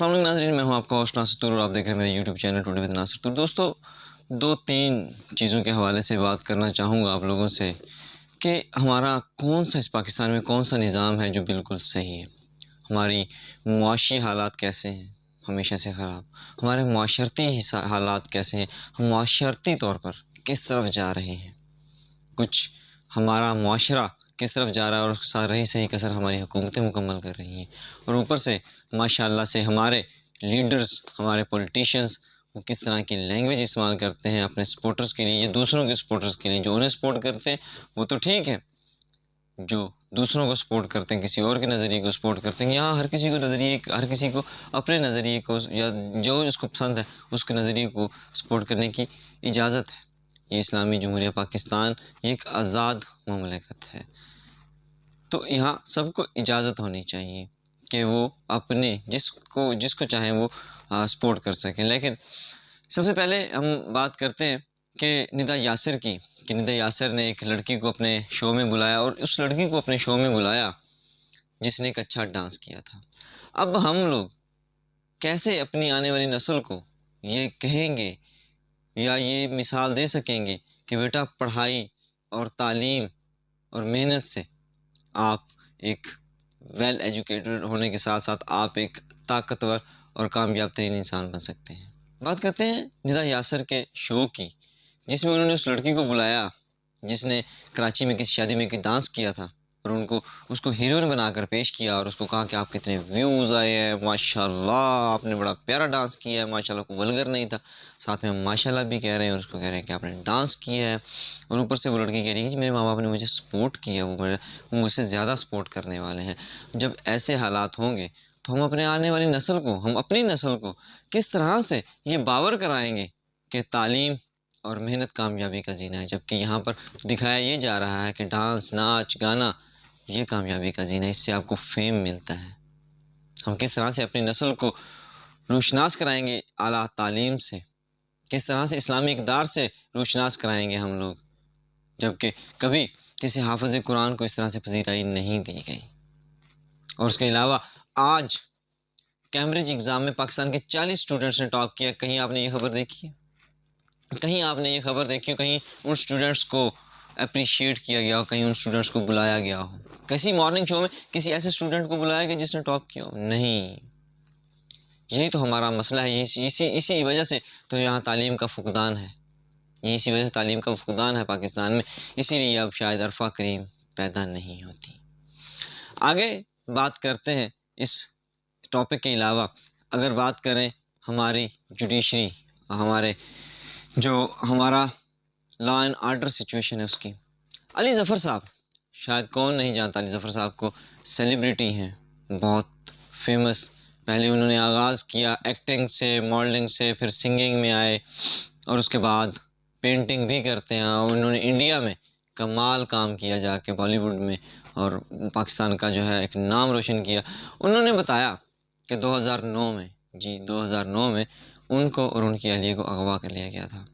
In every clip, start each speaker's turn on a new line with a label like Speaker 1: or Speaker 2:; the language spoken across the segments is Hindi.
Speaker 1: अस्सलाम वालेकुम नाज़रीन, मैं हूं आपका होस्ट नासिर तूर और आप देख रहे हैं मेरे YouTube channel today with Nasir Toor. दोस्तों, दो तीन चीज़ों के हवाले से बात करना चाहूँगा आप लोगों से कि हमारा कौन सा इस पाकिस्तान में कौन सा निज़ाम है जो बिल्कुल सही है, हमारी मुआशी हालात कैसे हैं, हमेशा से ख़राब, हमारे माशरती हालात कैसे हैं, हम माशरती तौर पर किस तरफ जा रहे हैं, कुछ हमारा मुआशरा किस तरफ जा रहा है और रही सही कसर हमारी हुकूमतें मुकम्मल कर रही हैं, और ऊपर से माशाल्लाह से हमारे लीडर्स, हमारे पॉलिटिशियंस वो किस तरह की लैंग्वेज इस्तेमाल करते हैं अपने सपोर्टर्स के लिए या दूसरों के सपोर्टर्स के लिए। जो उन्हें सपोर्ट करते हैं वो तो ठीक है, जो दूसरों को सपोर्ट करते हैं, किसी और के नज़रिए को सपोर्ट करते हैं, यहाँ हर किसी को हर किसी को अपने नज़रिए को या जो उसको पसंद है उसके नज़रिए को सपोर्ट करने की इजाज़त है। ये इस्लामी जमहूरिया पाकिस्तान ये एक आज़ाद ममलिकत है, तो यहाँ सबको इजाज़त होनी चाहिए कि वो अपने जिसको चाहें वो सपोर्ट कर सकें। लेकिन सबसे पहले हम बात करते हैं कि निदा यासिर की, कि निदा यासिर ने एक लड़की को अपने शो में बुलाया और उस लड़की को अपने शो में बुलाया जिसने एक अच्छा डांस किया था। अब हम लोग कैसे अपनी आने वाली नस्ल को ये कहेंगे या ये मिसाल दे सकेंगे कि बेटा पढ़ाई और तालीम और मेहनत से आप एक वेल एजुकेटेड होने के साथ साथ आप एक ताकतवर और कामयाब तरीन इंसान बन सकते हैं। बात करते हैं निदा यासिर के शो की, जिसमें उन्होंने उस लड़की को बुलाया जिसने कराची में किसी शादी में एक डांस किया था और उसको हीरोइन बनाकर पेश किया और उसको कहा कि आप कितने व्यूज़ आए हैं, माशाल्लाह आपने बड़ा प्यारा डांस किया है, माशाल्लाह को वल्गर नहीं था, साथ में माशाल्लाह भी कह रहे हैं और उसको कह रहे हैं कि आपने डांस किया है। और ऊपर से वो लड़की कह रही है कि मेरे माँ बाप ने मुझे सपोर्ट किया, वो मुझसे ज़्यादा सपोर्ट करने वाले हैं। जब ऐसे हालात होंगे तो हम अपने आने वाली नस्ल को, हम अपनी नस्ल को किस तरह से ये बावर कराएँगे कि तालीम और मेहनत कामयाबी का ज़ीना है, जबकि यहाँ पर दिखाया ये जा रहा है कि डांस, नाच, गाना ये कामयाबी का ज़ीना है, इससे आपको फेम मिलता है। हम किस तरह से अपनी नस्ल को रोशनास कराएंगे आला तालीम से, किस तरह से इस्लामी इक़दार से रोशनास कराएंगे हम लोग, जबकि कभी किसी हाफ़िज़ कुरान को इस तरह से पज़ीराई नहीं दी गई। और उसके अलावा आज कैम्ब्रिज एग्ज़ाम में पाकिस्तान के 40 स्टूडेंट्स ने टॉप किया। कहीं आपने ये खबर देखी है? कहीं आपने ये खबर देखी हो कहीं उन स्टूडेंट्स को अप्रिशिएट किया गया हो, कहीं उन स्टूडेंट्स को बुलाया गया हो? किसी मॉर्निंग शो में किसी ऐसे स्टूडेंट को बुलाया गया जिसने टॉप किया हो? नहीं। यही तो हमारा मसला है, इसी वजह से तो यहाँ तालीम का फुकदान है, ये इसी वजह से तालीम का फुकदान है पाकिस्तान में, इसीलिए अब शायद अरफा करीम पैदा नहीं होती। आगे बात करते हैं इस टॉपिक के अलावा। अगर बात करें हमारी जुडिशरी, हमारा लॉ एंड आर्डर सिचुएशन है उसकी, अली ज़फ़र साहब, शायद कौन नहीं जानता अली ज़फ़र साहब को, सेलिब्रिटी हैं, बहुत फेमस। पहले उन्होंने आगाज़ किया एक्टिंग से, मॉडलिंग से, फिर सिंगिंग में आए और उसके बाद पेंटिंग भी करते हैं। उन्होंने इंडिया में कमाल काम किया जाके बॉलीवुड में और पाकिस्तान का जो है एक नाम रोशन किया। उन्होंने बताया कि 2009 में, जी 2009 में उनको और उनकी अहलिया को अगवा कर लिया गया था।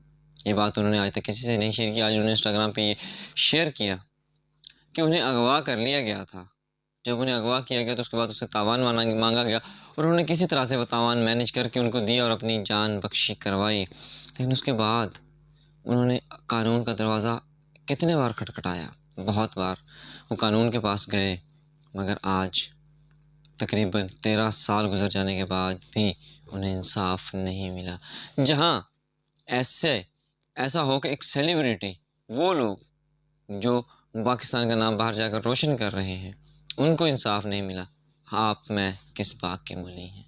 Speaker 1: ये बात उन्होंने आज तक किसी से नहीं शेयर की, आज उन्होंने इंस्टाग्राम पे ये शेयर किया कि उन्हें अगवा कर लिया गया था। जब उन्हें अगवा किया गया तो उसके बाद उससे तावान मांगा गया और उन्होंने किसी तरह से वो तावान मैनेज करके उनको दिया और अपनी जान बख्शी करवाई। लेकिन उसके बाद उन्होंने कानून का दरवाज़ा कितने बार खटखटाया, बहुत बार वो कानून के पास गए, मगर आज तकरीबन 13 साल गुजर जाने के बाद भी उन्हें इंसाफ नहीं मिला। जहाँ ऐसा हो कि एक सेलिब्रिटी, वो लोग जो पाकिस्तान का नाम बाहर जाकर रोशन कर रहे हैं, उनको इंसाफ नहीं मिला, आप मैं किस बात के मूली हैं।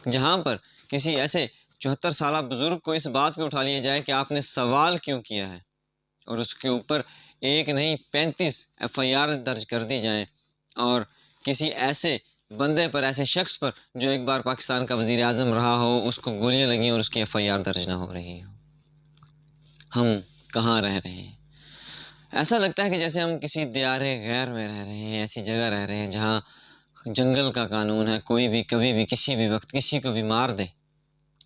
Speaker 1: जहाँ पर किसी ऐसे 74 साल बुज़ुर्ग को इस बात पे उठा लिया जाए कि आपने सवाल क्यों किया है और उसके ऊपर एक नहीं 35 FIR दर्ज कर दी जाएँ और किसी ऐसे बंदे पर, ऐसे शख्स पर जो एक बार पाकिस्तान का वज़ीर आज़म रहा हो, उसको गोलियाँ लगी और उसकी FIR दर्ज ना हो रही हो। हम कहाँ रह रहे हैं? ऐसा लगता है कि जैसे हम किसी दियारे गैर में रह रहे हैं, ऐसी जगह रह रहे हैं जहाँ जंगल का कानून है, कोई भी कभी भी किसी भी वक्त किसी को भी मार दे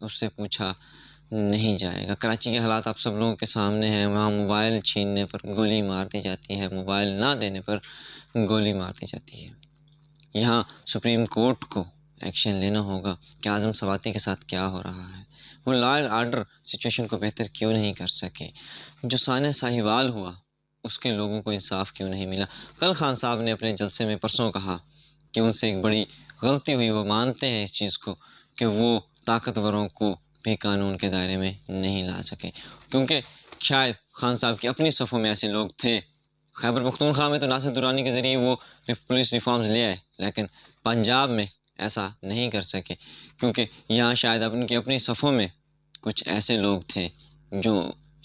Speaker 1: उससे पूछा नहीं जाएगा। कराची के हालात आप सब लोगों के सामने हैं, वहाँ मोबाइल छीनने पर गोली मार दी जाती है, मोबाइल ना देने पर गोली मार दी जाती है। यहाँ सुप्रीम कोर्ट को एक्शन लेना होगा कि आज़म सवाती के साथ क्या हो रहा है। वो लॉ एंड आर्डर सिचुएशन को बेहतर क्यों नहीं कर सके। जो सानिया साहिवाल हुआ उसके लोगों को इंसाफ क्यों नहीं मिला। कल खान साहब ने अपने जलसे में परसों कहा कि उनसे एक बड़ी गलती हुई, वो मानते हैं इस चीज़ को कि वो ताकतवरों को भी कानून के दायरे में नहीं ला सके, क्योंकि शायद खान साहब की अपनी सफ़ों में ऐसे लोग थे। खैबर पख्तूनख्वा में तो नासिर दुरानी के ज़रिए वो पुलिस रिफॉर्म्स ले आए, लेकिन पंजाब में ऐसा नहीं कर सके, क्योंकि यहाँ शायद उनकी अपनी सफ़ों में कुछ ऐसे लोग थे जो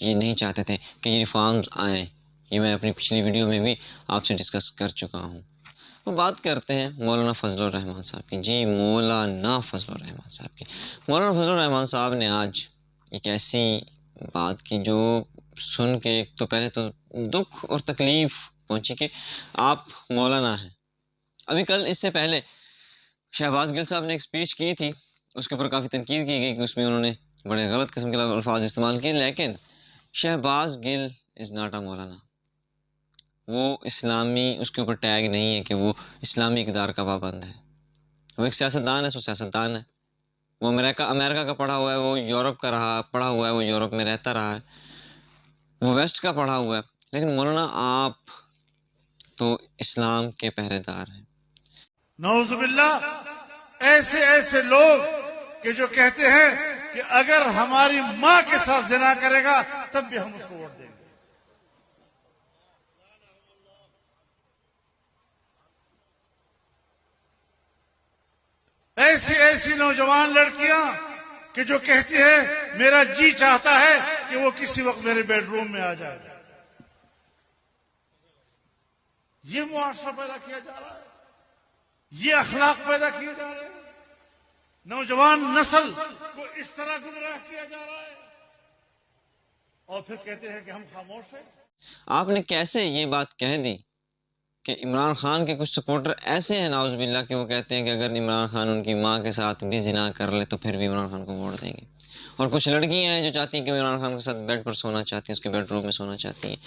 Speaker 1: ये नहीं चाहते थे कि ये रिफॉर्म्स आएँ। ये मैं अपनी पिछली वीडियो में भी आपसे डिस्कस कर चुका हूँ। तो बात करते हैं मौलाना फजलुर रहमान साहब की। जी, मौलाना फजलुर रहमान साहब की। मौलाना फजलुर रहमान साहब ने आज एक ऐसी बात की जो सुन के एक तो पहले तो दुख और तकलीफ़ पहुंची कि आप मौलाना हैं। अभी कल इससे पहले शहबाज गिल साहब ने एक स्पीच की थी, उसके ऊपर काफ़ी तनकीद की गई कि उसमें उन्होंने बड़े गलत किस्म के अल्फाज इस्तेमाल किए, लेकिन Shahbaz Gill is not a मौलाना। वो इस्लामी, उसके ऊपर टैग नहीं है कि वो इस्लामी इक़दार का पाबंद है। वो एक सियासतदान है, सो सियासतदान है। वो अमेरिका का पढ़ा हुआ है, वो यूरोप का पढ़ा हुआ है, वो यूरोप में रहता रहा है, वो वेस्ट का पढ़ा हुआ है। लेकिन मौलाना आप तो इस्लाम के पहरेदार हैं।
Speaker 2: नौजुबिल्लाह, ऐसे ऐसे लोग कि जो कहते हैं कि अगर हमारी माँ के साथ जिना करेगा तब भी हम उसको वोट देंगे। ऐसी ऐसी नौजवान लड़कियां कि जो कहती है मेरा जी चाहता है कि वो किसी वक्त मेरे बेडरूम में आ जाए। ये मुआशरा पैदा किया जा रहा है, ये अखलाक पैदा किए जा रहे हैं, नौजवान नस्ल को इस तरह गुमराह किया जा रहा है और फिर कहते हैं कि हम खामोश हैं।
Speaker 1: आपने कैसे ये बात कह दी कि इमरान खान के कुछ सपोर्टर ऐसे हैं नाउज़ुबिल्लाह कि वो कहते हैं कि अगर इमरान खान उनकी माँ के साथ भी ज़िना कर ले तो फिर भी इमरान खान को वोट देंगे। और कुछ लड़कियां हैं जो चाहती हैं कि इमरान खान के साथ बेड पर सोना चाहती हैं, उसके बेडरूम में सोना चाहती हैं।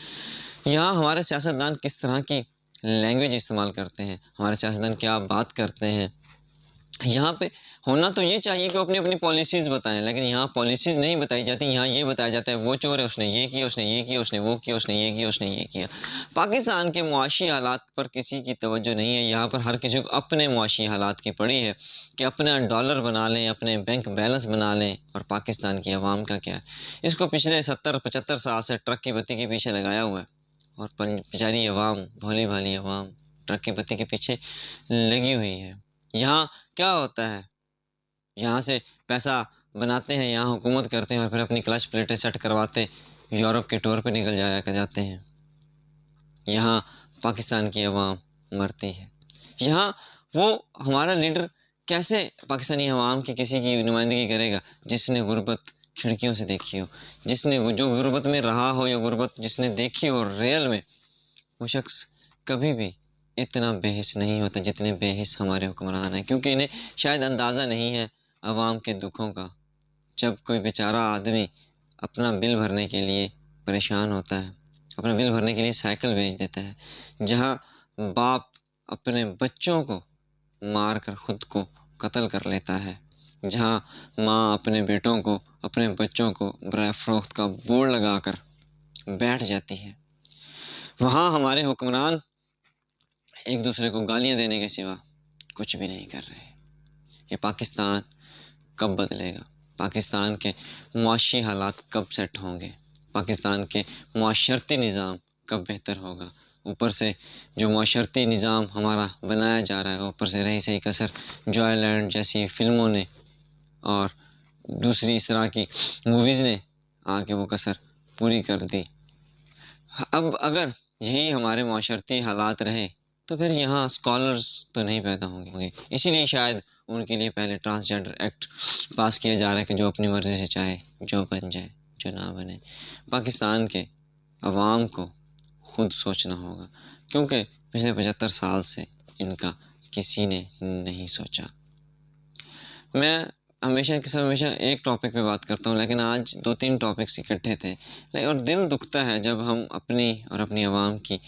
Speaker 1: यहाँ हमारे सियासतदान किस तरह की लैंग्वेज इस्तेमाल करते हैं, हमारे सियासतदान क्या बात करते हैं। यहाँ पे होना तो ये चाहिए कि वो अपनी अपनी पॉलिसीज़ बताएं, लेकिन यहाँ पॉलिसीज़ नहीं बताई जाती। यहाँ ये बताया जाता है वो चोर है, उसने ये किया, उसने ये किया, उसने वो किया, उसने ये किया, उसने ये किया। पाकिस्तान के मुआशी हालात पर किसी की तवज्जो नहीं है। यहाँ पर हर किसी को अपने मुआशी हालात की पड़ी है कि अपना डॉलर बना लें, अपने बैंक बैलेंस बना लें, और पाकिस्तान की आवाम का क्या है। इसको पिछले 70-75 साल से ट्रक की बत्ती के पीछे लगाया हुआ है, और बेचारी आवाम, भोली भाली आवाम ट्रक की बत्ती के पीछे लगी हुई है। यहाँ क्या होता है, यहाँ से पैसा बनाते हैं, यहाँ हुकूमत करते हैं, और फिर अपनी क्लच प्लेटें सेट करवाते यूरोप के टूर पे निकल जाते हैं। यहाँ पाकिस्तान की आवाम मरती है। यहाँ वो हमारा लीडर कैसे पाकिस्तानी आवाम की किसी की नुमाइंदगी करेगा जिसने गुर्बत खिड़कियों से देखी हो, जिसने जो गुर्बत में रहा हो या गुर्बत जिसने देखी हो रियल में। वो शख्स कभी भी इतना बेहिस नहीं होता जितने बेहिस हमारे हुक्मरान हैं, क्योंकि इन्हें शायद अंदाज़ा नहीं है आवाम के दुखों का। जब कोई बेचारा आदमी अपना बिल भरने के लिए परेशान होता है, अपना बिल भरने के लिए साइकिल बेच देता है, जहाँ बाप अपने बच्चों को मार कर ख़ुद को कत्ल कर लेता है, जहाँ माँ अपने बेटों को, अपने बच्चों को बराए फ़रोख्त का बोर्ड लगा कर बैठ जाती है, वहाँ हमारे हुक्मरान एक दूसरे को गालियाँ देने के सिवा कुछ भी नहीं कर रहे। ये पाकिस्तान कब बदलेगा? पाकिस्तान के मुआशी हालात कब सेट होंगे? पाकिस्तान के मुआशरती निज़ाम कब बेहतर होगा? ऊपर से जो मुआशरती निज़ाम हमारा बनाया जा रहा है, ऊपर से रही सही कसर जॉयलैंड जैसी फ़िल्मों ने और दूसरी इस तरह की मूवीज़ ने आके वो कसर पूरी कर दी। अब अगर यही हमारे मुआशरती हालात रहे तो फिर यहाँ स्कॉलर्स तो नहीं पैदा होंगे। इसीलिए शायद उनके लिए पहले ट्रांसजेंडर एक्ट पास किया जा रहा है कि जो अपनी मर्ज़ी से चाहे जो बन जाए, जो ना बने। पाकिस्तान के अवाम को खुद सोचना होगा, क्योंकि पिछले 75 साल से इनका किसी ने नहीं सोचा। मैं हमेशा एक टॉपिक पे बात करता हूँ, लेकिन आज 2-3 टॉपिक्स इकट्ठे थे और दिल दुखता है जब हम अपनी आवाम की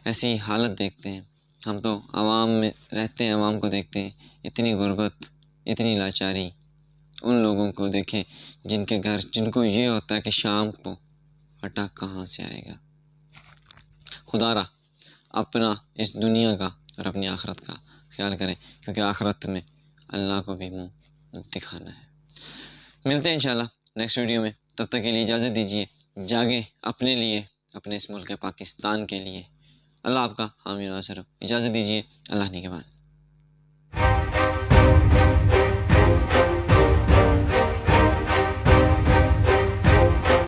Speaker 1: ऐसी हालत देखते हैं। हम तो आवाम में रहते हैं, आवाम को देखते हैं, इतनी गुर्बत, इतनी लाचारी उन लोगों को देखें जिनके घर, जिनको ये होता है कि शाम को आटा कहाँ से आएगा। खुदारा अपना इस दुनिया का और अपनी आखरत का ख्याल करें, क्योंकि आखरत में अल्लाह को भी मुंह दिखाना है। मिलते हैं इंशाल्लाह नेक्स्ट वीडियो में। तब तक के लिए इजाज़त दीजिए। जागें अपने लिए, अपने इस मुल्क पाकिस्तान के लिए। अल्लाह आपका हामी नासर हो। इजाज़त दीजिए। अल्लाह निगहबान।